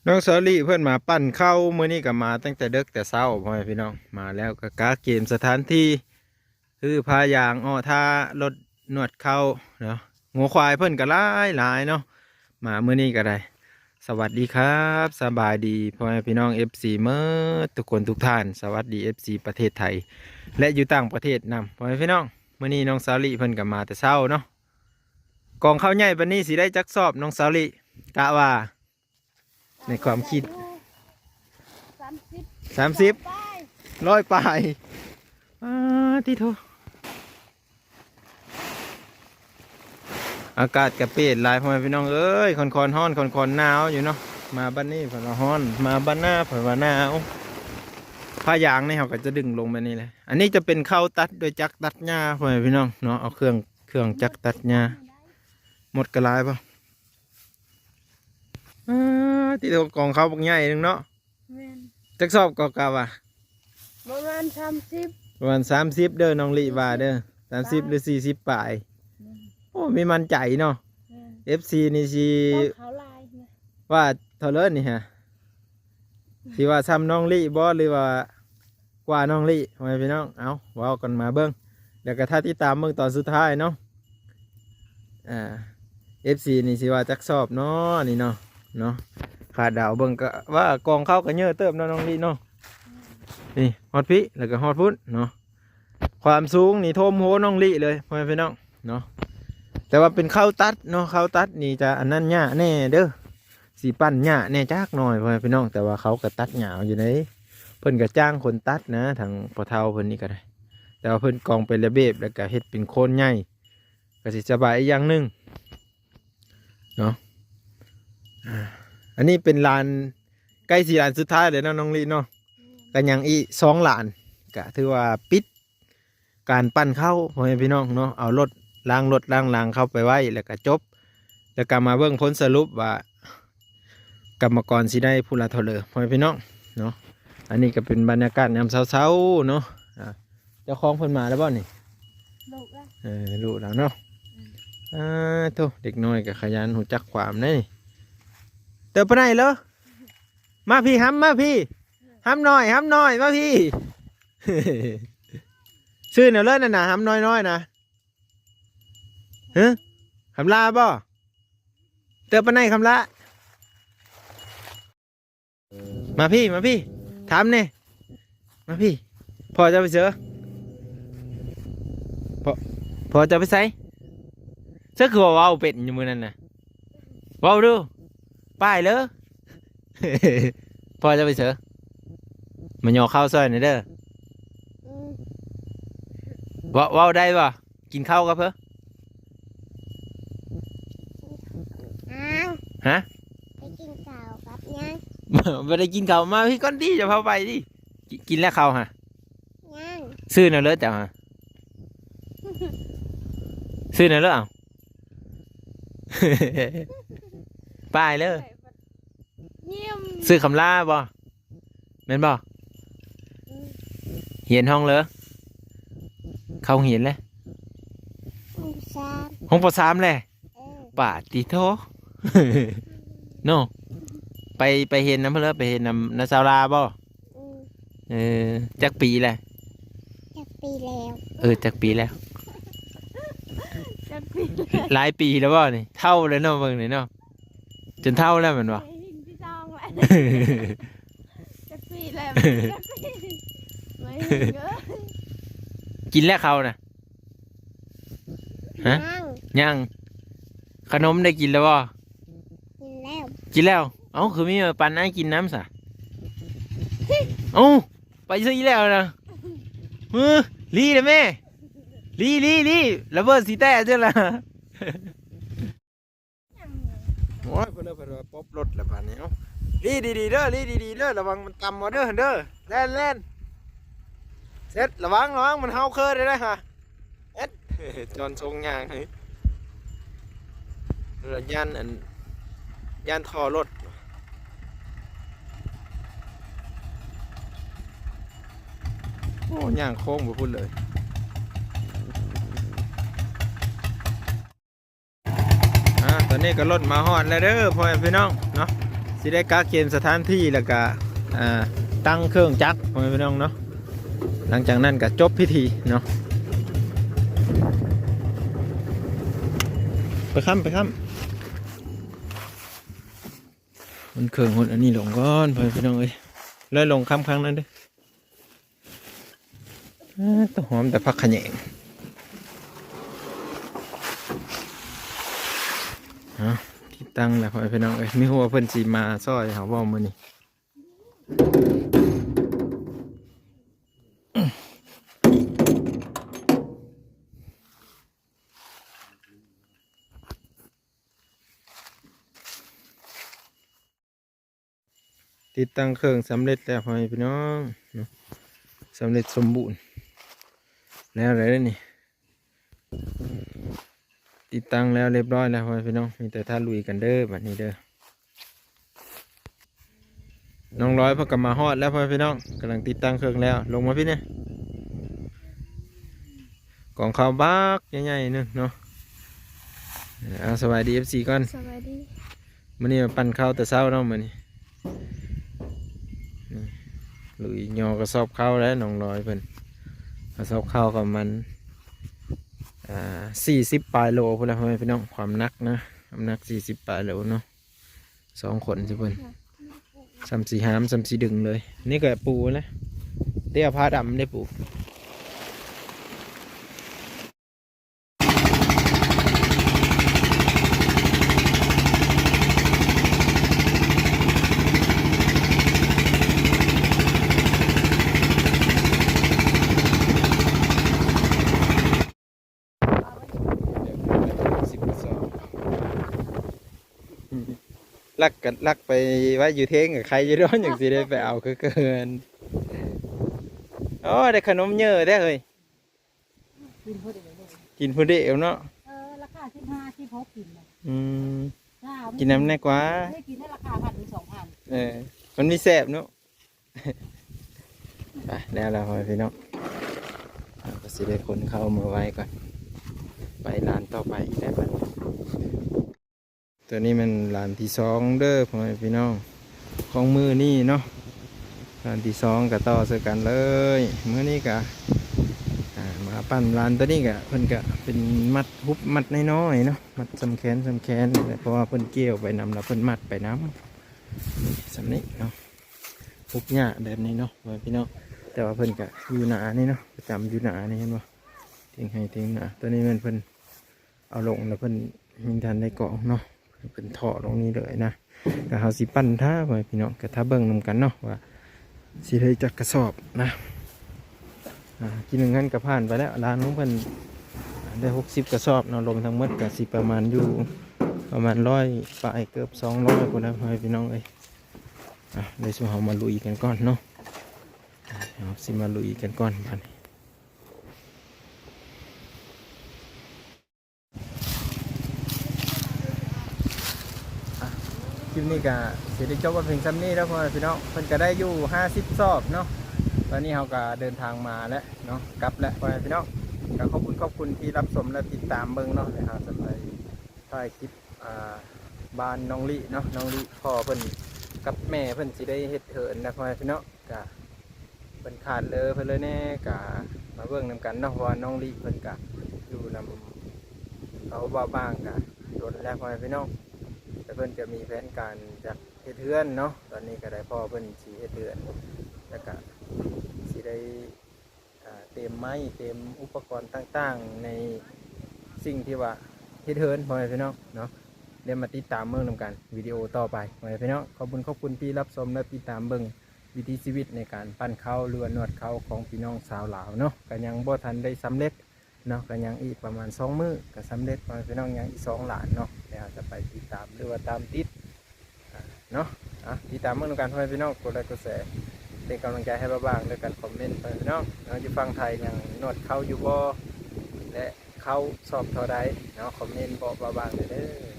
น้องสอรี่เพื่อนมาปั่นเข้ามื้อนี้ก็มาตั้งแต่เด็กแต่เช้าพ่อแม่พี่น้องมาแล้วก็กาเกมสถานที่คือพายางอ้อท่ารถนวดเข้าเนาะงัวควายเพื่อนก็หลายเนาะมามื้อนี้ก็ได้สวัสดีครับสบายดีพ่อแม่พี่น้อง FC เมื่อทุกคนทุกท่านสวัสดี FC ประเทศไทยและอยู่ต่างประเทศนำพ่อแม่พี่น้องมื้อนี้น้องสาลี่เพื่อนก็มาแต่เช้าเนาะกองข้าวใหญ่บัดนี้สิได้จักสอบน้องสาลี่กะว่าในความคิด30100ปลายที่โทอากาศกระเปดหลายพ่อแม่พี่น้องเอ้ยคอนฮ้อนคอนหนาวอยู่เนาะมาบ้านนี้ผ่านฮ้อนมาบ้านหน้าผ่านหนาวผ้ายางนี่เขาก็จะดึงลงมานี่เลยอันนี้จะเป็นเข้าตัดโดยจักรตัดหญ้าพ่อแม่พี่น้องเนาะเอาเครื่องจักรตัดหญ้าหมดกระลายป่ะที่โทกองเขาบักใหญ่หนึงเนาะจักสอบก็กะว่าประมาณประมาณ30เด้อน้องลิว่าเด้อ30หรือ40ปลายโอ้มีมันใจเนาะ FC นี่สิเขาลายนะว่าเท่าเลิศนี่ฮะสิว่าซ้ำน้องลิบ่หรือว่ากว่าน้องลิทำไมพี่น้องเอาว้าวกันมาเบิ้งเดี๋ยวก็ถ้าที่ตามเบิ้งตอนสุดท้ายเนาะFC นี่สิว่าจักสอบเนาะนี่เนาะขาดดาวเบิ้งก็ว่ากองเข้ากันเยอะเติมเนาะน้องลิเนาะนี่ฮอดพี่แล้วก็ฮอดพุ่นเนาะความสูงนี่โทมโหน้องลิเลยพ่อแม่พี่น้องเนาะแต่ว่าเป็นข้าวตัดเนาะข้าวตัดนี่จะอันนั้นหญ้าแน่เด้อสีปั้นหญ้าแน่จักหน่อยพ่อแม่พี่น้องแต่ว่าเขาก็ตัดหญ้าอยู่ในเพิ่นก็จ้างคนตัดนะทางพ่อเฒ่าเพิ่นนี่ก็ได้แต่ว่าเพิ่นกองเป็นระเบียบแล้วก็เฮ็ดเป็นโคนใหญ่ก็สิสบายอีกอย่างหนึงเนาะอันนี้เป็นลานใกล้4 ลานสุดท้ายเลยเนาะน้องลีเนาะก็ยังอี2 ลานก็ถือว่าปิดการปั้นเข้าพ่อแม่พี่น้องเนาะเอารถล้างเข้าไปไว้แล้วก็จบแล้วก็มาเบิ่งผลสรุปว่ากรรมกรสิได้ผู้ละเท่าเลยพ่อแม่พี่น้องเนาะอันนี้ก็เป็นบรรยากาศยามเช้าๆเนาะเจ้าของเพิ่นมาแล้วบ่นี่ลูกแล้วเนาะโธ่เด็กน้อยก็ขยันหูจักความนี่เติบไปไหนเหรอมาพี่ห้ำมาพี่ห้ำหน่อยมาพี่ ชื่อเนี่ยเลิศน่ะห้ำน้อยนะคำลาบ่เติบไปไหนคำลามาพี่ถามเนี่ยมาพี่พอจะไปเสือพอจะไปใส่เสือคือว่าว้าวเป็ดอยู่มือนั่นน่ะว้าวดูป้ายเลย พอจะไปเสือมันหยอกข้าวซอยหน่อยเด้อว้าวได้ป่ะกินข้าวกับเพื่อฮะไปกินข้าวกับยังไม่ได้กินข้าวมาพี่ก้อนดีจะพาไปดิกินแล้วข้าวฮะยังซื้อหน่อยเลยจ้ะฮะซื้อหน่อยเลยเอา ป้ายเลยซื้อคำลาบ่แม่นบ่เหียนห้องเลยเข้าเหียนเลยห้องป .3 เลยป่าติโท โน่ไปเห็นน้ำเพลอไปเห็นน้ำซาลาบ่จักปีแหละจักปีแล้วจักปีแล้วหลายปีแล้วบ่นี่เท่าเลยเนาะเบิ่งนี่เนาะจนเท่าแล้วเหมือนบ่จักปีแล้วกินแล้วเขาน่ะฮะยังขนมได้กินแล้วบ่กินแล้วเอ้าคือมีปันไอ้กินน้ำสะเอ้าไปซื้อแล้วนะลีเลยแม่ลีระเบิดสีแต้เจ้าละโอ้ยเพื่อนป๊อปรถแล้วป่านนี้ลีดีเด้อลีดีเด้อระวังมันต่ำมาเด้อเล่นเสร็จระวังมันเฮาเคยได้ฮะเอ็ดจอนทรงยางเฮ้ยย่านท่อรถโอ้ย่างโค้งไปพูดเลยตอนนี้ก็รถมาฮอดแล้วเด้อพ่อแม่พี่น้องเนาะ สิได้กะเกณฑ์สถานที่แล้วก็ตั้งเครื่องจักรพ่อแม่พี่น้องเนาะหลังจากนั้นก็จบพิธีเนาะไปค้ำมันเครื่องหุ่นอันนี้ลงก่อนพ่อแม่พี่น้องเอ้ยแล้วลงค้ำครั้งนั้นเด้อต้องหอมแต่ผักขะแยงที่ตั้งแหละพ่อแม่พี่น้องเอ้ยมีหัวเพิ่นสีมาซอยเขาบอกมือนี่ติดตั้งเครื่องสำเร็จแล้วพ่อแม่พี่น้องเนาะสำเร็จสมบูรณ์แล้วอะไรนี่ติดตั้งแล้วเรียบร้อยแล้วพ่อแม่พี่น้องมีแต่ท่าลุยกันเด้อแบบนี้เด้อน้องร้อยพอกลับมาฮอดแล้วพ่อแม่พี่น้องกำลังติดตั้งเครื่องแล้วลงมาพี่เนี่ยกล่องข้าวบักใหญ่ๆนึงเนาะเอาสวัสดี FC ก่อน สวัสดี มื้อนี้มาปั่นข้าวแต่เช้าเนาะมื้อนี้ลุยยอกระสอบข้าวแล้วน้องร้อยเพิ่นกระสอบข้าวกับมัน40 ปลายโลพุ่นละพ่อแม่พี่น้องความหนักนะน้ำหนัก40 ปลายโลเนาะ2 คนสิเพิ่น3-4 หาม3-4 ดึงเลยนี่ก็ปูนะเตี้ยผ้าดำได้ปูลักไปไว้อยู่เทงกับใครอยู่ร้อนอย่างสิได้ไปเอาคือเกินโอ้ได้ขนมเยอะได้เลยกินพอดีเนาะราคา15-16กินนะกินน้ำแน่กว่าได้กินได้ราคา1,000-2,000มันมีแซ่บเนาะไปแล้วเราพี่น้องก็สิได้คนเข้ามาไว้ก่อนไปร้านต่อไปได้ปะตัวนี้มันร้านที่2เด้อพ่อแม่พี่น้องของมือนี่เนาะร้านที่2ก็ต่อเสือกันเลยมื้อนี้ก็มาปั้นร้านตัวนี้ก็เพิ่นก็เป็นมัดฮุบมัดน้อยๆเนาะมัดสำแขนเพราะว่าเพิ่นเกี่ยวไปนำแล้วเพิ่นมัดไปน้ำสำนี้เนาะฮุบหญ้าแบบนี้เนาะพ่อแม่พี่น้องแต่ว่าเพิ่นก็อยู่หนานี่เนาะประจำอยู่หนานี่เห็นบ่เทียงให้เทียงหนาตัวนี้มันเพิ่นเอาลงแล้วเพิ่นมีทันได้เกาะเนาะเป็นท่อตรงนี้เลยนะก็เขาสิปั้นท่าไปพี่น้องก็ท่าเบิ่งนำกันเนาะว่าสิได้จักกระสอบนะกินหนึ่งงั้นก็ผ่านไปแล้วร้านของเพิ่นได้60 กระสอบเนาะรวมทั้งหมดก็สิประมาณอยู่ประมาณ100ปลายเกือบ200คนแล้วพี่น้องเอ้ยเดี๋ยวเรามาลุยกันก่อนเนาะเราสิมาลุยกันก่อนบัดนี้คลิปนี้ก็เสร็จจบว่าเพียงซ้ำนี้แล้วพ่อพี่น้องเพิ่นก็ได้อยู่50 สอบเนาะตอนนี้เราก็เดินทางมาแล้วเนาะกลับแล้วพ่อพี่น้องก็ขอบคุณที่รับชมและติดตามเบิ่งเนาะเลยครับสำหรับถ่ายคลิปบ้านน้องลิเนาะน้องลิพ่อเพิ่นกับแม่เพิ่นสิได้เฮ็ดเถินนะพ่อพี่น้องก็เพิ่นขาดเลยเพิ่นเลยแน่ก็มาเบิ่งนำกันเนาะว่าน้องลิเพิ่นก็อยู่นำเขาบ้างก็โดนแล้วพ่อพี่น้องแต่เพิ่นจะมีแผนการจากเฮ็ดเฮือนเนาะตอนนี้ก็ได้พ่อเพิ่นสิเฮ็ดเฮือนแล้วก็สิได้เตรียมไม้เตรียมอุปกรณ์ต่างๆในสิ่งที่ว่าเฮ็ดเฮือนพ่อแม่พี่น้องเนาะเดี๋ยวมาติดตามเบิ่งนำกันวิดีโอต่อไปพ่อแม่พี่น้องขอบคุณที่รับชมและติดตามเบิ่งวิถีชีวิตในการปั้นข้าวหรือว่านวดข้าวของพี่น้องชาวลาวเนาะก็ยังบ่ทันได้สำเร็จเนาะก็ยังอีกประมาณ2 มื้อก็สำเร็จพ่อแม่พี่น้องยังอีก2 หลานเนาะเดี๋ยวจะไปติดตามหรือว่าตามติดเนาะติดตามเบิ่งนำกันพ่อแม่พี่น้องกดไลค์กดแชร์เป็นกำลังใจให้บ้างๆด้วยกันคอมเมนต์ไปพี่น้องอยู่ฝั่งไทยยังนวดเข้าอยู่บ่และเข้าสอบเท่าใดเนาะคอมเมนต์บอกบ้างเลยเด้อ